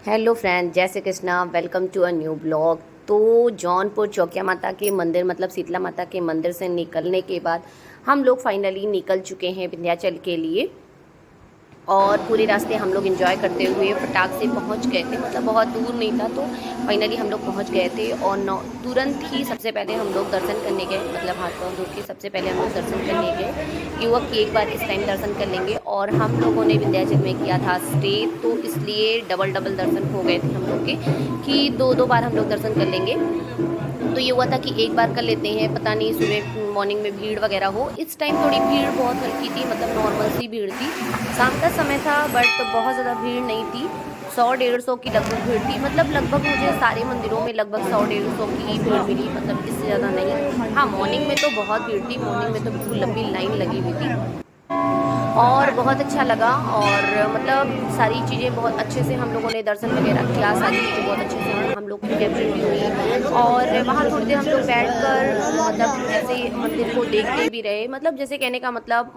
Hello friend, Jai Shri Krishna. Welcome to a new blog. तो जौनपुर चौकिया माता के मंदिर मतलब शीतला माता के मंदिर से निकलने के बाद हम लोग फाइनली निकल चुके हैं विंध्याचल के लिए। और पूरे रास्ते हम लोग एंजॉय करते हुए फटाक से पहुंच गए थे, मतलब बहुत दूर नहीं था। तो फाइनली हम लोग पहुंच गए थे और तुरंत ही सबसे पहले हम लोग दर्शन करने गए, मतलब हाथ पाँव धो के सबसे पहले हम लोग दर्शन करने गए कि वह कि एक बार इस टाइम दर्शन कर लेंगे। और हम लोगों ने विंध्याचल में किया था स्टे, तो इसलिए डबल डबल दर्शन हो गए थे हम लोग के कि दो दो बार हम लोग दर्शन कर लेंगे। तो ये हुआ था कि एक बार कर लेते हैं, पता नहीं सुबह मॉर्निंग में भीड़ वगैरह हो। इस टाइम थोड़ी भीड़ बहुत हल्की थी, मतलब नॉर्मल सी भीड़ थी। शाम का समय था बट बहुत ज़्यादा भीड़ नहीं थी। 100-150 की लगभग भीड़ थी, मतलब लगभग मुझे सारे मंदिरों में लगभग 100-150 की भीड़ मिली, मतलब इससे ज़्यादा नहीं। हाँ, मॉर्निंग में तो बहुत भीड़ थी, मॉर्निंग में तो बिल्कुल लंबी लाइन लगी हुई थी और बहुत अच्छा लगा। और मतलब सारी चीज़ें बहुत अच्छे से हम लोगों ने दर्शन वगैरह किया, सारी चीज़ें बहुत अच्छे से हम लोग की कैप्चर भी हुई। और वहाँ थोड़ी देर हम लोग बैठकर मतलब ऐसे मंदिर को देखते भी रहे, मतलब जैसे कहने का मतलब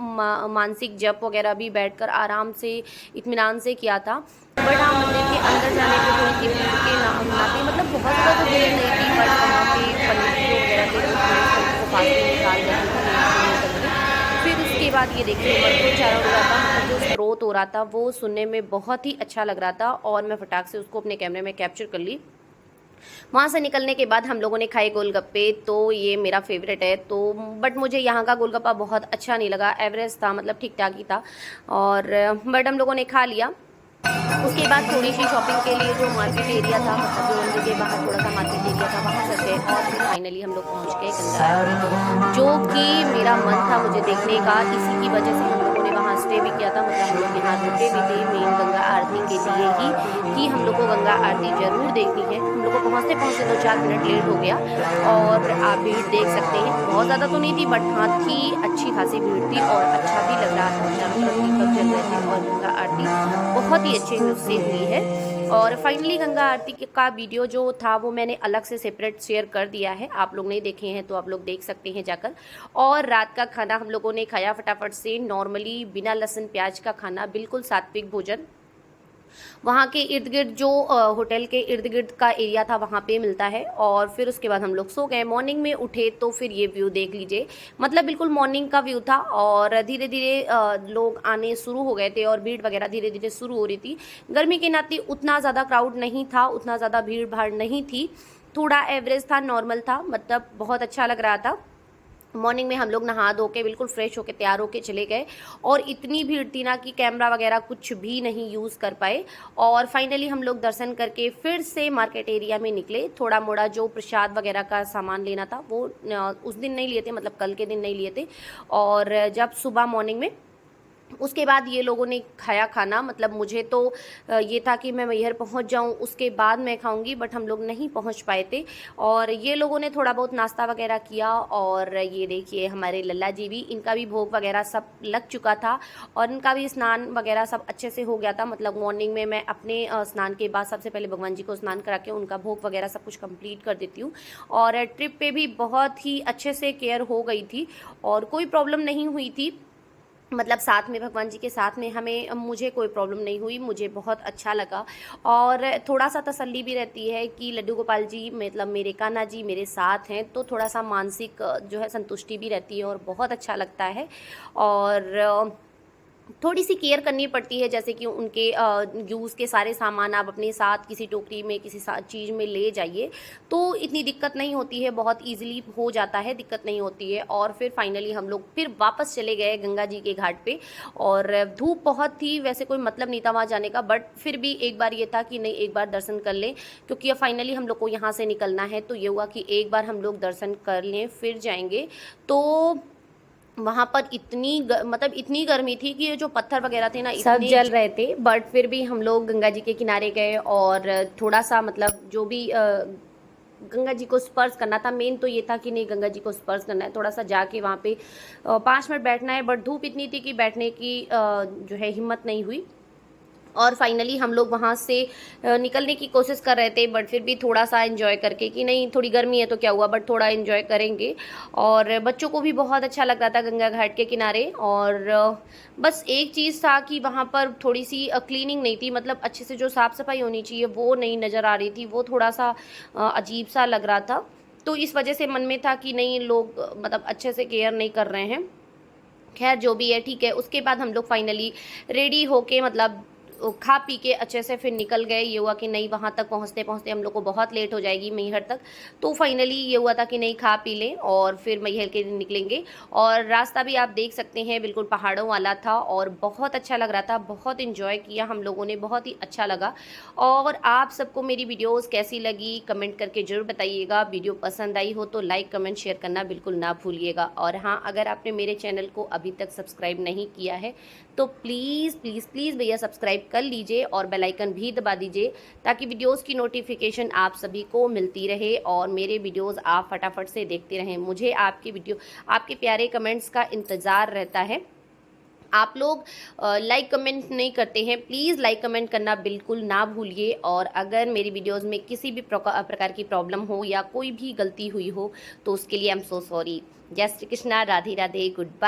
मानसिक जप वगैरह भी बैठकर आराम से इत्मीनान से किया था। बट हाँ, मंदिर के अंदर जाने पे थोड़ी सी भीड़ के नाते, मतलब बहुत ज़्यादा तो भीड़ नहीं थी, बट वहाँ पे पंडित जी जो वगैरह थे वो थोड़े से हमको पास में निकाल रहे थे कि नहीं नहीं करके। फिर उसके बाद ये देखिए मंत्रोच्चारण हो रहा था, मतलब जो स्त्रोत हो रहा था वो सुनने में बहुत ही अच्छा लग रहा था और मैं फटाक से उसको अपने कैमरे में कैप्चर कर ली। वहाँ से निकलने के बाद हम लोगों ने खाए गोलगप्पे, तो ये मेरा फेवरेट है। तो बट मुझे यहाँ का गोलगप्पा बहुत अच्छा नहीं लगा, एवरेज था, मतलब ठीक ठाक ही था। और बट हम लोगों ने खा लिया। उसके बाद थोड़ी सी शॉपिंग के लिए जो मार्केट एरिया था, मतलब जो मंदिर के बाहर थोड़ा सा मार्केट एरिया था, वहाँ सब गए और फिर फाइनली हम लोग पहुँच गए गंगा आरती, जो कि मेरा मन था मुझे देखने का। इसी की वजह से हम लोगों ने वहाँ स्टे भी किया था, मतलब हम लोग यहाँ रुके भी थे मेन गंगा आरती के लिए ही कि हम लोग को गंगा आरती ज़रूर देखनी है। हम लोग को पहुँचते पहुँचते 2-4 मिनट लेट हो गया। और आप भीड़ देख सकते हैं, बहुत ज़्यादा तो नहीं थी बट हाँ थी, अच्छी खासी भीड़ थी और अच्छा भी लग रहा था। चारों तरफ दीपक जल रहे थे और गंगा आरती बहुत ही अच्छे से हुई है। और फाइनली गंगा आरती का वीडियो जो था वो मैंने अलग से सेपरेट शेयर कर दिया है, आप लोग नहीं देखे हैं तो आप लोग देख सकते हैं जाकर। और रात का खाना हम लोगों ने खाया फटाफट से, नॉर्मली बिना लहसुन प्याज का खाना, बिल्कुल सात्विक भोजन। वहाँ के इर्द गिर्द जो होटल के इर्द गिर्द का एरिया था वहाँ पे मिलता है। और फिर उसके बाद हम लोग सो गए। मॉर्निंग में उठे तो फिर ये व्यू देख लीजिए, मतलब बिल्कुल मॉर्निंग का व्यू था। और धीरे धीरे लोग आने शुरू हो गए थे और भीड़ वगैरह धीरे धीरे शुरू हो रही थी। गर्मी के नाते उतना ज़्यादा क्राउड नहीं था, उतना ज़्यादा भीड़ भाड़ नहीं थी, थोड़ा एवरेज था, नॉर्मल था, मतलब बहुत अच्छा लग रहा था। मॉर्निंग में हम लोग नहा धो के बिल्कुल फ्रेश होके तैयार होके चले गए और इतनी भीड़ थी ना कि कैमरा वगैरह कुछ भी नहीं यूज़ कर पाए। और फाइनली हम लोग दर्शन करके फिर से मार्केट एरिया में निकले। थोड़ा मोड़ा जो प्रसाद वगैरह का सामान लेना था वो उस दिन नहीं लिए थे, मतलब कल के दिन नहीं लिए थे। और जब सुबह मॉर्निंग में उसके बाद ये लोगों ने खाया खाना, मतलब मुझे तो ये था कि मैं मैहर पहुंच जाऊं उसके बाद मैं खाऊंगी, बट हम लोग नहीं पहुंच पाए थे। और ये लोगों ने थोड़ा बहुत नाश्ता वगैरह किया। और ये देखिए हमारे लल्ला जी भी, इनका भी भोग वगैरह सब लग चुका था और इनका भी स्नान वगैरह सब अच्छे से हो गया था। मतलब मॉर्निंग में मैं अपने स्नान के बाद सबसे पहले भगवान जी को स्नान करा के उनका भोग वगैरह सब कुछ कंप्लीट कर देती हूँ। और ट्रिप पे भी बहुत ही अच्छे से केयर हो गई थी और कोई प्रॉब्लम नहीं हुई थी, मतलब साथ में भगवान जी के साथ में हमें मुझे कोई प्रॉब्लम नहीं हुई, मुझे बहुत अच्छा लगा। और थोड़ा सा तसल्ली भी रहती है कि लड्डू गोपाल जी, मतलब मेरे कान्हा जी मेरे साथ हैं, तो थोड़ा सा मानसिक जो है संतुष्टि भी रहती है और बहुत अच्छा लगता है। और थोड़ी सी केयर करनी पड़ती है, जैसे कि उनके यूज़ के सारे सामान आप अपने साथ किसी टोकरी में किसी चीज़ में ले जाइए तो इतनी दिक्कत नहीं होती है, बहुत इजीली हो जाता है, दिक्कत नहीं होती है। और फिर फाइनली हम लोग फिर वापस चले गए गंगा जी के घाट पे। और धूप बहुत थी, वैसे कोई मतलब नहीं था वहाँ जाने का, बट फिर भी एक बार ये था कि नहीं एक बार दर्शन कर लें, क्योंकि अब फाइनली हम लोग को यहाँ से निकलना है। तो ये हुआ कि एक बार हम लोग दर्शन कर लें फिर जाएंगे। तो वहाँ पर मतलब इतनी गर्मी थी कि ये जो पत्थर वगैरह थे ना सब इतने जल रहे थे, बट फिर भी हम लोग गंगा जी के किनारे गए और थोड़ा सा मतलब जो भी गंगा जी को स्पर्श करना था, मेन तो ये था कि नहीं गंगा जी को स्पर्श करना है, थोड़ा सा जाके वहाँ पे 5 मिनट बैठना है। बट धूप इतनी थी कि बैठने की जो है हिम्मत नहीं हुई। और फाइनली हम लोग वहाँ से निकलने की कोशिश कर रहे थे, बट फिर भी थोड़ा सा एंजॉय करके कि नहीं थोड़ी गर्मी है तो क्या हुआ, बट थोड़ा एंजॉय करेंगे। और बच्चों को भी बहुत अच्छा लग रहा था गंगा घाट के किनारे। और बस एक चीज़ था कि वहाँ पर थोड़ी सी क्लीनिंग नहीं थी, मतलब अच्छे से जो साफ़ सफाई होनी चाहिए वो नहीं नज़र आ रही थी, वो थोड़ा सा अजीब सा लग रहा था। तो इस वजह से मन में था कि नहीं लोग मतलब अच्छे से केयर नहीं कर रहे हैं। खैर जो भी है ठीक है। उसके बाद हम लोग फाइनली रेडी होके मतलब खा पी के अच्छे से फिर निकल गए। ये हुआ कि नहीं वहाँ तक पहुँचते पहुँचते हम लोग को बहुत लेट हो जाएगी मैहर तक। तो फाइनली ये हुआ था कि नहीं खा पी लें और फिर मैहर के लिए निकलेंगे। और रास्ता भी आप देख सकते हैं बिल्कुल पहाड़ों वाला था और बहुत अच्छा लग रहा था, बहुत इन्जॉय किया हम लोगों ने, बहुत ही अच्छा लगा। और आप सबको मेरी वीडियोस कैसी लगी कमेंट करके ज़रूर बताइएगा। वीडियो पसंद आई हो तो लाइक कमेंट शेयर करना बिल्कुल ना भूलिएगा। और हाँ, अगर आपने मेरे चैनल को अभी तक सब्सक्राइब नहीं किया है तो प्लीज़ प्लीज़ प्लीज़ भैया सब्सक्राइब कर लीजिए और बेल आइकन भी दबा दीजिए, ताकि वीडियोस की नोटिफिकेशन आप सभी को मिलती रहे और मेरे वीडियोस आप फटाफट से देखते रहें। मुझे आपके प्यारे कमेंट्स का इंतज़ार रहता है। आप लोग लाइक कमेंट नहीं करते हैं, प्लीज़ लाइक कमेंट करना बिल्कुल ना भूलिए। और अगर मेरी वीडियोस में किसी भी प्रकार की प्रॉब्लम हो या कोई भी गलती हुई हो तो उसके लिए आई एम सो सॉरी। जय श्री कृष्णा, राधे राधे, गुड बाय।